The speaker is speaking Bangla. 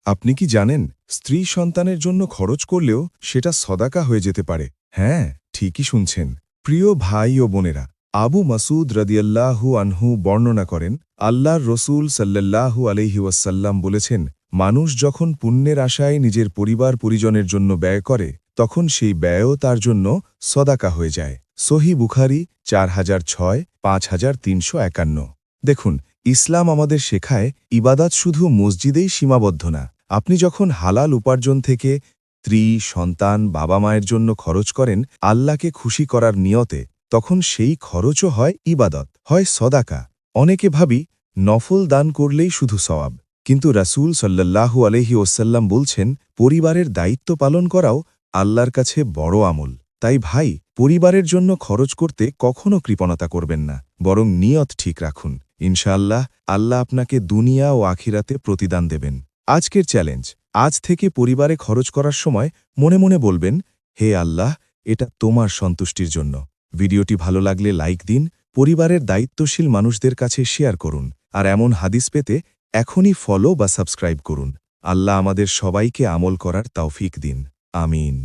আপনি কি জানেন, স্ত্রী সন্তানের জন্য খরচ করলেও সেটা সদাকা হয়ে যেতে পারে? হ্যাঁ, ঠিকই শুনছেন। প্রিয় ভাই ও বোনেরা, আবু মাসুদ রাদিয়াল্লাহু আনহু বর্ণনা করেন, আল্লাহর রসূল সাল্লাল্লাহু আলাইহি ওয়াসাল্লাম বলেছেন, মানুষ যখন পুণ্যের আশায় নিজের পরিবার পরিজনের জন্য ব্যয় করে, তখন সেই ব্যয়ও তার জন্য সদাকা হয়ে যায়। সহি বুখারী 4006 5351। দেখুন, ইসলাম আমাদের শেখায় ইবাদত শুধু মসজিদেই সীমাবদ্ধ না। আপনি যখন হালাল উপার্জন থেকে স্ত্রী, সন্তান, বাবা মায়ের জন্য খরচ করেন আল্লাহকে খুশি করার নিয়তে, তখন সেই খরচও হয় ইবাদত, হয় সদাকা। অনেকে ভাবি নফল দান করলেই শুধু সওয়াব, কিন্তু রাসূল সাল্লাল্লাহু আলাইহি ওয়াসাল্লাম বলছেন, পরিবারের দায়িত্ব পালন করাও আল্লাহর কাছে বড় আমল। তাই ভাই, পরিবারের জন্য খরচ করতে কখনো কৃপণতা করবেন না, বরং নিয়ত ঠিক রাখুন। ইনশাআল্লাহ আল্লাহ আপনাকে দুনিয়া ও আখিরাতে প্রতিদান দেবেন। আজকের চ্যালেঞ্জ, আজ থেকে পরিবারে খরচ করার সময় মনে মনে বলবেন, হে আল্লাহ, এটা তোমার সন্তুষ্টির জন্য। ভিডিওটি ভালো লাগলে লাইক দিন, পরিবারের দায়িত্বশীল মানুষদের কাছে শেয়ার করুন, আর এমন হাদিস পেতে এখনই ফলো বা সাবস্ক্রাইব করুন। আল্লাহ আমাদের সবাইকে আমল করার তৌফিক দিন। আমিন।